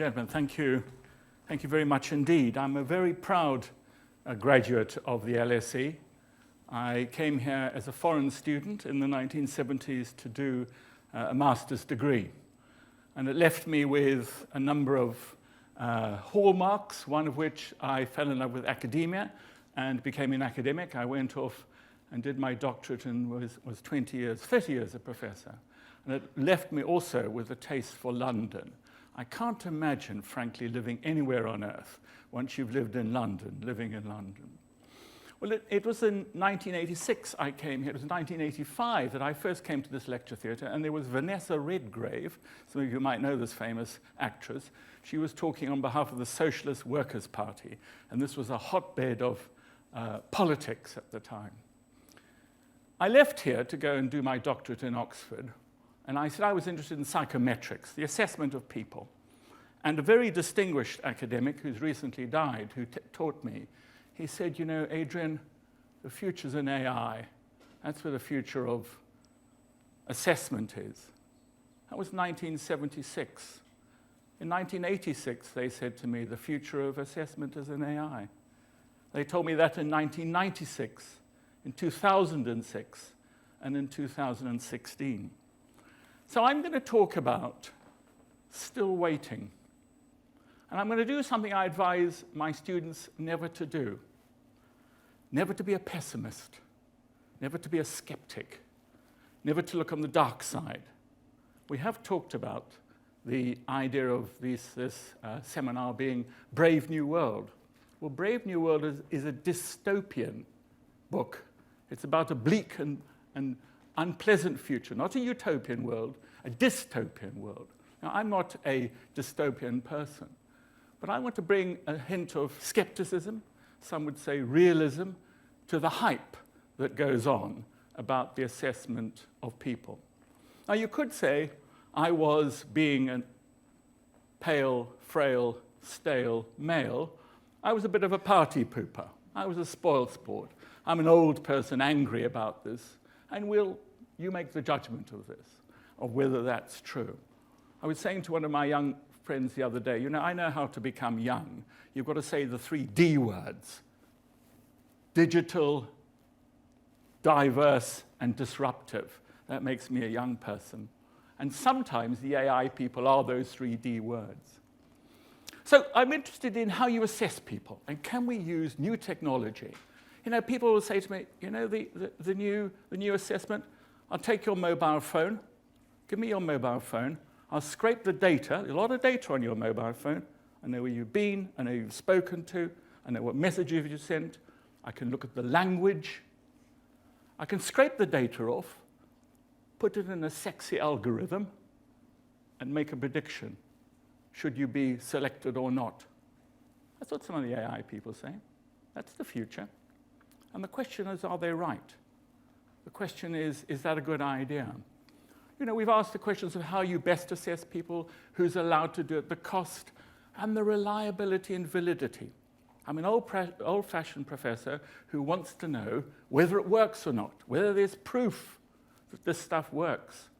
Gentlemen, thank you. Thank you very much indeed. I'm a very proud graduate of the LSE. I came here as a foreign student in the 1970s to do a master's degree. And it left me with a number of hallmarks, one of which I fell in love with academia and became an academic. I went off and did my doctorate and was 30 years a professor. And it left me also with a taste for London. I can't imagine, frankly, living anywhere on earth once you've lived in London, living in London. Well, it was in 1986 I came here. It was in 1985 that I first came to this lecture theatre, and there was Vanessa Redgrave. Some of you might know this famous actress. She was talking on behalf of the Socialist Workers' Party, and this was a hotbed of politics at the time. I left here to go and do my doctorate in Oxford, and I said I was interested in psychometrics, the assessment of people. And a very distinguished academic who's recently died, who taught me, he said, you know, Adrian, the future's in AI. That's where the future of assessment is. That was 1976. In 1986, they said to me, the future of assessment is in AI. They told me that in 1996, in 2006, and in 2016. So I'm going to talk about still waiting. And I'm going to do something I advise my students never to do. Never to be a pessimist. Never to be a skeptic. Never to look on the dark side. We have talked about the idea of this seminar being Brave New World. Well, Brave New World is a dystopian book. It's about a bleak and unpleasant future, not a utopian world, a dystopian world. Now, I'm not a dystopian person, but I want to bring a hint of skepticism, some would say realism, to the hype that goes on about the assessment of people. Now, you could say I was, being a pale, frail, stale male, I was a bit of a party pooper. I was a spoiled sport. I'm an old person angry about this, and you make the judgment of this, of whether that's true. I was saying to one of my young friends the other day, you know, I know how to become young. You've got to say the 3 D words: digital, diverse, and disruptive. That makes me a young person. And sometimes the AI people are those 3 D words. So I'm interested in how you assess people, and can we use new technology? You know, people will say to me, you know, the new assessment, I'll take your mobile phone, give me your mobile phone, I'll scrape the data, a lot of data on your mobile phone, I know where you've been, I know who you've spoken to, I know what messages you sent, I can look at the language, I can scrape the data off, put it in a sexy algorithm, and make a prediction. Should you be selected or not? That's what some of the AI people say. That's the future. And the question is, are they right? The question is that a good idea? You know, we've asked the questions of how you best assess people, who's allowed to do it, the cost, and the reliability and validity. I'm an old-fashioned professor who wants to know whether it works or not, whether there's proof that this stuff works.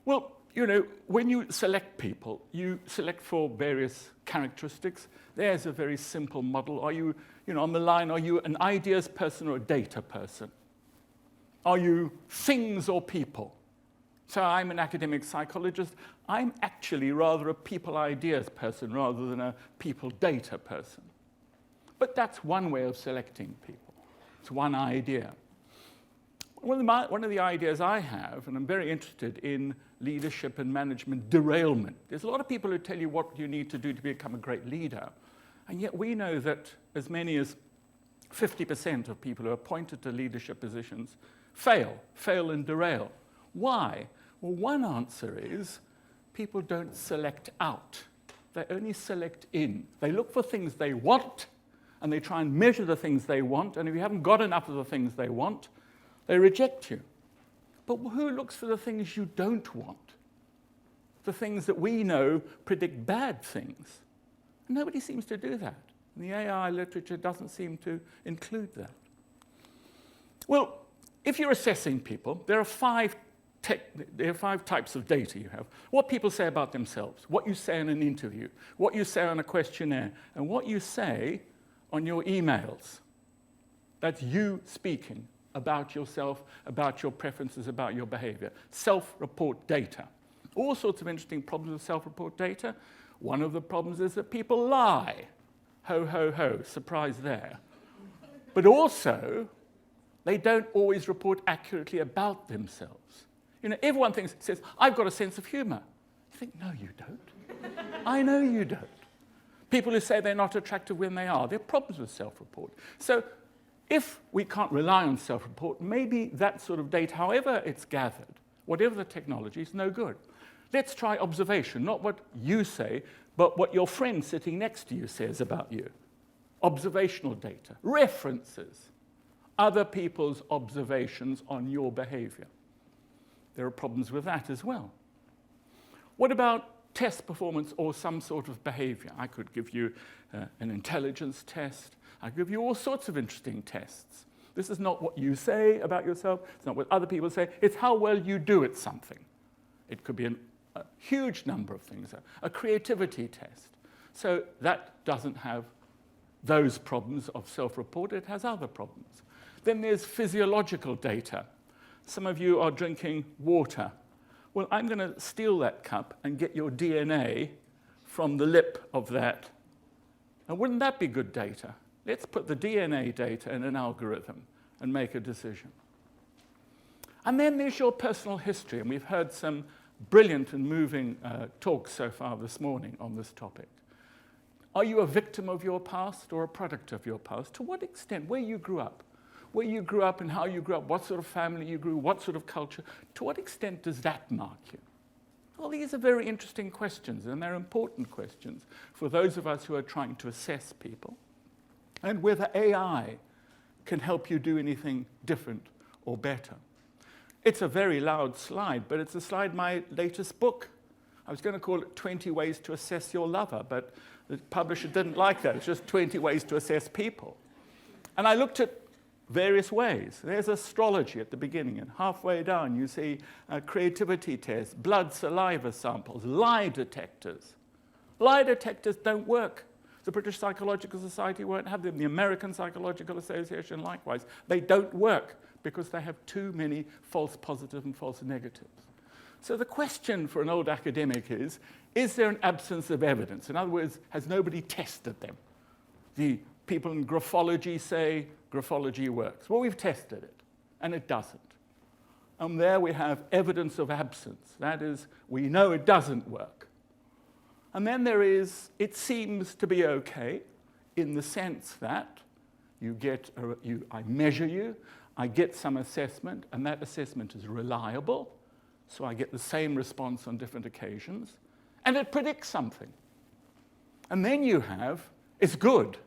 Well, you know, when you select people, you select for various characteristics. There's a very simple model. Are you know, on the line, are you an ideas person or a data person? Are you things or people? So I'm an academic psychologist. I'm actually rather a people ideas person rather than a people data person. But that's one way of selecting people. It's one idea. One of the ideas I have, and I'm very interested in leadership and management derailment. There's a lot of people who tell you what you need to do to become a great leader. And yet we know that as many as 50% of people who are appointed to leadership positions fail and derail. Why? Well, one answer is people don't select out. They only select in. They look for things they want, and they try and measure the things they want, and if you haven't got enough of the things they want, they reject you. But who looks for the things you don't want? The things that we know predict bad things. Nobody seems to do that. And the AI literature doesn't seem to include that. Well, if you're assessing people, there are 5 there are 5 types of data you have. What people say about themselves, what you say in an interview, what you say on a questionnaire, and what you say on your emails. That's you speaking about yourself, about your preferences, about your behavior. Self-report data. All sorts of interesting problems with self-report data. One of the problems is that people lie. Ho, ho, ho, surprise there. But also, they don't always report accurately about themselves. You know, everyone says, I've got a sense of humor. You think, no, you don't. I know you don't. People who say they're not attractive when they are, there are problems with self-report. So if we can't rely on self-report, maybe that sort of data, however it's gathered, whatever the technology, is no good. Let's try observation, not what you say, but what your friend sitting next to you says about you. Observational data, references, other people's observations on your behavior. There are problems with that as well. What about test performance or some sort of behavior? I could give you an intelligence test. I give you all sorts of interesting tests. This is not what you say about yourself. It's not what other people say. It's how well you do at something. It could be a huge number of things. A creativity test. So that doesn't have those problems of self-report. It has other problems. Then there's physiological data. Some of you are drinking water. Well, I'm going to steal that cup and get your DNA from the lip of that. And wouldn't that be good data? Let's put the DNA data in an algorithm and make a decision. And then there's your personal history, and we've heard some brilliant and moving talks so far this morning on this topic. Are you a victim of your past or a product of your past? To what extent? Where you grew up? Where you grew up and how you grew up, what sort of family you grew, what sort of culture, to what extent does that mark you? Well, these are very interesting questions, and they're important questions for those of us who are trying to assess people, and whether AI can help you do anything different or better. It's a very loud slide, but it's a slide in my latest book. I was going to call it 20 Ways to Assess Your Lover, but the publisher didn't like that. It's just 20 ways to assess people. And I looked at various ways. There's astrology at the beginning, and halfway down you see creativity tests, blood saliva samples, lie detectors. Lie detectors don't work. The British Psychological Society won't have them. The American Psychological Association likewise. They don't work because they have too many false positives and false negatives. So the question for an old academic is there an absence of evidence? In other words, has nobody tested them? The people in graphology say graphology works. Well, we've tested it, and it doesn't. And there we have evidence of absence. That is, we know it doesn't work. And then there is, it seems to be okay in the sense that I measure you, I get some assessment, and that assessment is reliable, so I get the same response on different occasions, and it predicts something. And then you have, it's good.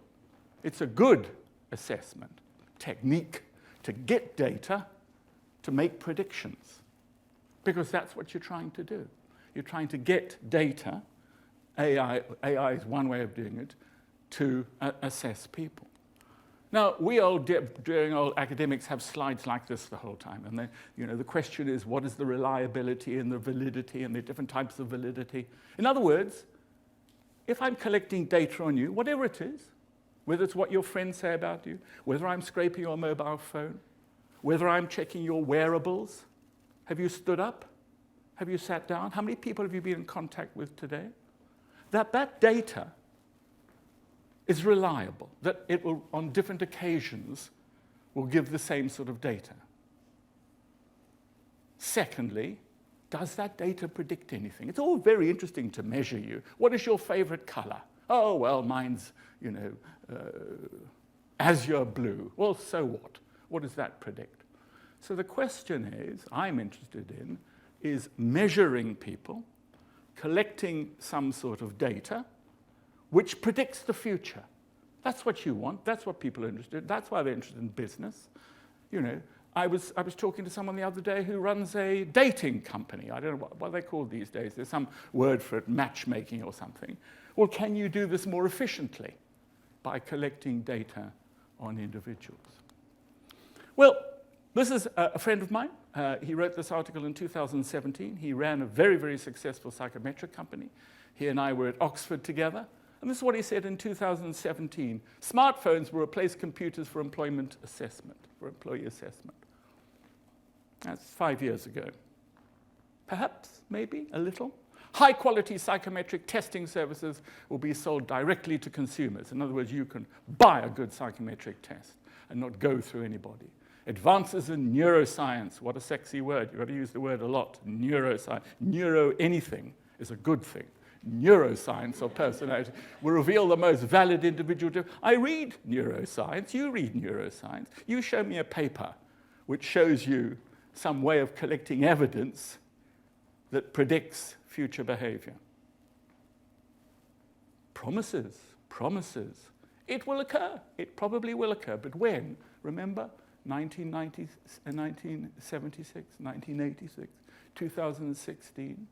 It's a good assessment technique to get data to make predictions, because that's what you're trying to do. You're trying to get data, AI is one way of doing it, to assess people. Now, we old academics have slides like this the whole time, and the question is, what is the reliability and the validity, and the different types of validity? In other words, if I'm collecting data on you, whatever it is, whether it's what your friends say about you, whether I'm scraping your mobile phone, whether I'm checking your wearables, have you stood up? Have you sat down? How many people have you been in contact with today? That data is reliable, that it will, on different occasions, will give the same sort of data. Secondly, does that data predict anything? It's all very interesting to measure you. What is your favorite color? Oh, well, mine's, azure blue. Well, so what? What does that predict? So the question is, I'm interested in, is measuring people, collecting some sort of data, which predicts the future. That's what you want. That's what people are interested in. That's why they're interested in business. I was talking to someone the other day who runs a dating company. I don't know what they're called these days. There's some word for it, matchmaking or something. Well, can you do this more efficiently by collecting data on individuals? Well, This is a friend of mine. He wrote this article in 2017. He ran a very, very successful psychometric company. He and I were at Oxford together. And this is what he said in 2017. Smartphones will replace computers for employment assessment, for employee assessment. That's 5 years ago. Perhaps, maybe, a little. High-quality psychometric testing services will be sold directly to consumers. In other words, you can buy a good psychometric test and not go through anybody. Advances in neuroscience. What a sexy word. You've got to use the word a lot. Neuroscience. Neuro anything is a good thing. Neuroscience or personality will reveal the most valid individual. I read neuroscience. You read neuroscience. You show me a paper which shows you some way of collecting evidence that predicts future behavior. Promises, promises. It will occur. It probably will occur. But when? Remember, 1976, 1986, 2016.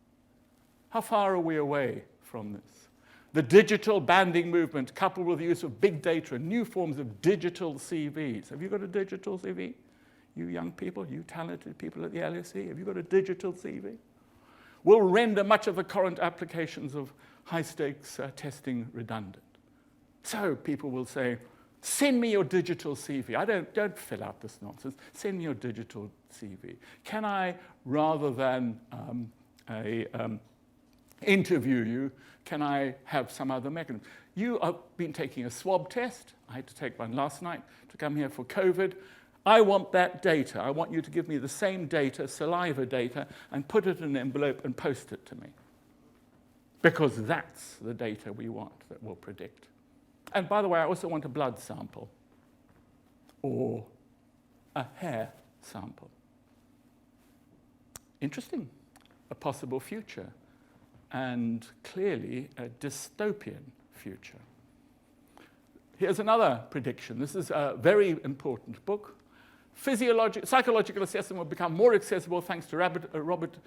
How far are we away from this? The digital banding movement, coupled with the use of big data and new forms of digital CVs. Have you got a digital CV? You young people, you talented people at the LSE, have you got a digital CV? Will render much of the current applications of high-stakes testing redundant. So people will say, send me your digital CV. Don't fill out this nonsense. Send me your digital CV. Can I, rather than interview you, can I have some other mechanism? You have been taking a swab test. I had to take one last night to come here for COVID. I want that data. I want you to give me the same data, saliva data, and put it in an envelope and post it to me. Because that's the data we want that will predict. And by the way, I also want a blood sample or a hair sample. Interesting. A possible future. And clearly a dystopian future. Here's another prediction. This is a very important book. Psychological assessment will become more accessible thanks to rapid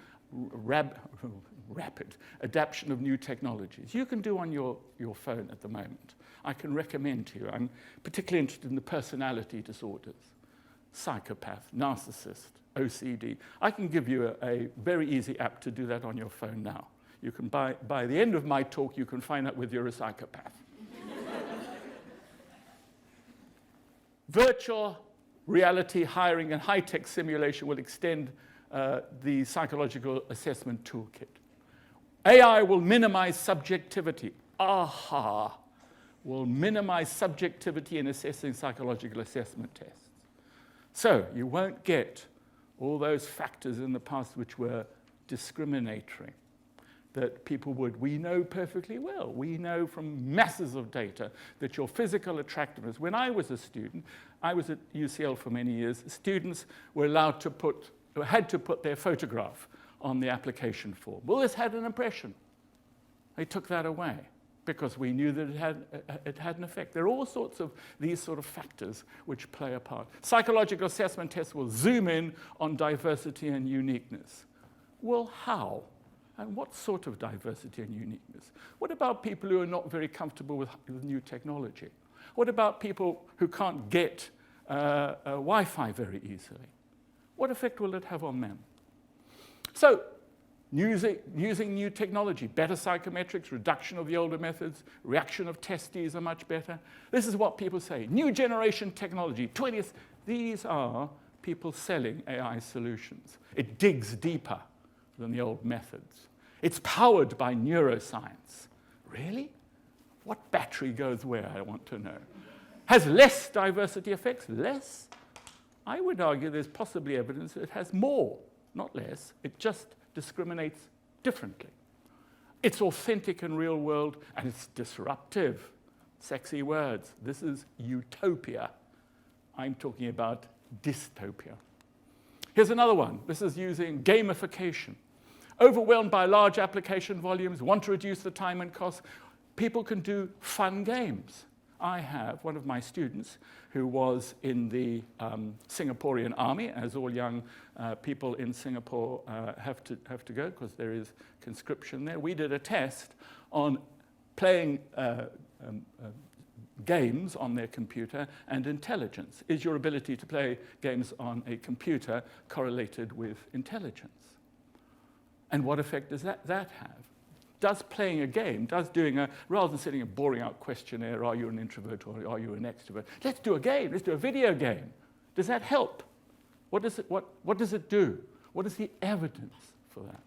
adaptation of new technologies. You can do on your phone at the moment. I can recommend to you. I'm particularly interested in the personality disorders. Psychopath, narcissist, OCD. I can give you a very easy app to do that on your phone now. You can by the end of my talk, you can find out whether you're a psychopath. Virtual reality hiring and high-tech simulation will extend the psychological assessment toolkit. AI will minimize subjectivity. Aha! Will minimize subjectivity in assessing psychological assessment tests. So you won't get all those factors in the past which were discriminatory that people would. We know perfectly well. We know from masses of data that your physical attractiveness. When I was a student, I was at UCL for many years, students were allowed to had to put their photograph on the application form. Well, this had an impression. They took that away because we knew that it had an effect. There are all sorts of these sort of factors which play a part. Psychological assessment tests will zoom in on diversity and uniqueness. Well, how? And what sort of diversity and uniqueness? What about people who are not very comfortable with new technology? What about people who can't get Wi-Fi very easily? What effect will it have on them? So, using new technology, better psychometrics, reduction of the older methods, reaction of testes are much better. This is what people say. New generation technology, 20th. These are people selling AI solutions. It digs deeper than the old methods. It's powered by neuroscience. Really? What battery goes where, I want to know. Has less diversity effects? Less? I would argue there's possibly evidence that it has more, not less. It just discriminates differently. It's authentic and real world, and it's disruptive. Sexy words. This is utopia. I'm talking about dystopia. Here's another one. This is using gamification. Overwhelmed by large application volumes, want to reduce the time and cost, people can do fun games. I have one of my students who was in the Singaporean army, as all young people in Singapore have to go because there is conscription there. We did a test on playing games on their computer and intelligence. Is your ability to play games on a computer correlated with intelligence? And what effect does that have? Does playing a game, rather than sitting and boring out questionnaire, are you an introvert or are you an extrovert? Let's do a game, let's do a video game. Does that help? What does it do? What is the evidence for that?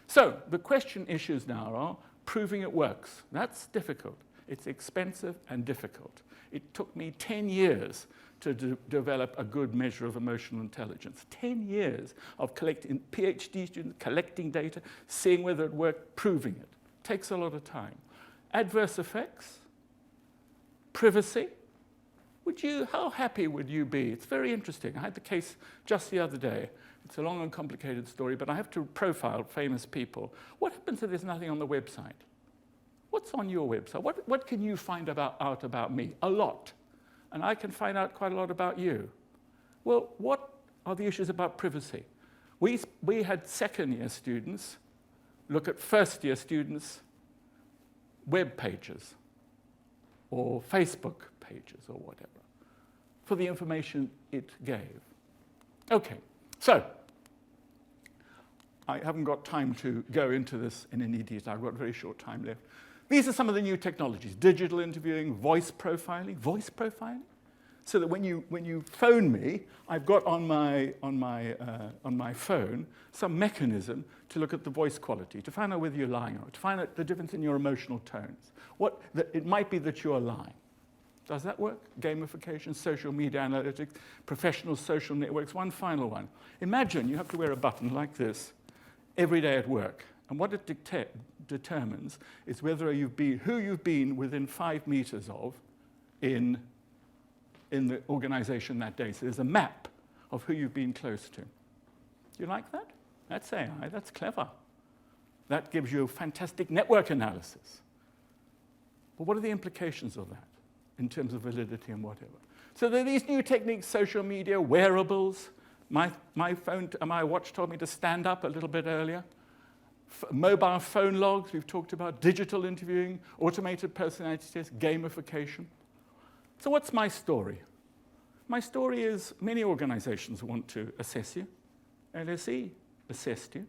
So the question issues now are proving it works. That's difficult. It's expensive and difficult. It took me 10 years to develop a good measure of emotional intelligence. 10 years of collecting, PhD students collecting data, seeing whether it worked, proving it. Takes a lot of time. Adverse effects, privacy. How happy would you be? It's very interesting. I had the case just the other day. It's a long and complicated story, but I have to profile famous people. What happens if there's nothing on the website? What's on your website? What can you find out about me? A lot. And I can find out quite a lot about you. Well, what are the issues about privacy? We had second-year students look at first-year students' web pages or Facebook pages or whatever for the information it gave. Okay, so I haven't got time to go into this in any detail. I've got very short time left. These are some of the new technologies: digital interviewing, voice profiling. Voice profiling, so that when you phone me, I've got on my phone some mechanism to look at the voice quality, to find out whether you're lying or to find out the difference in your emotional tones. It might be that you're lying. Does that work? Gamification, social media analytics, professional social networks. One final one. Imagine you have to wear a button like this every day at work. And what it determines is whether who you've been within 5 meters of in the organization that day. So there's a map of who you've been close to. You like that? That's AI. That's clever. That gives you a fantastic network analysis. But what are the implications of that in terms of validity and whatever? So there are these new techniques: social media, wearables. My watch told me to stand up a little bit earlier. Mobile phone logs, we've talked about, digital interviewing, automated personality tests, gamification. So what's my story? My story is many organizations want to assess you. LSE assessed you,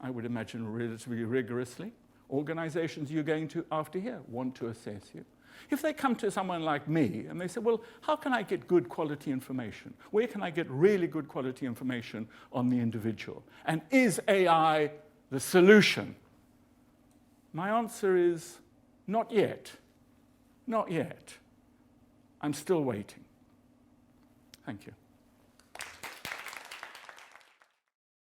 I would imagine relatively rigorously. Organizations you're going to after here want to assess you. If they come to someone like me and they say, well, how can I get good quality information? Where can I get really good quality information on the individual? And is AI the solution? My answer is not yet. Not yet. I'm still waiting. Thank you.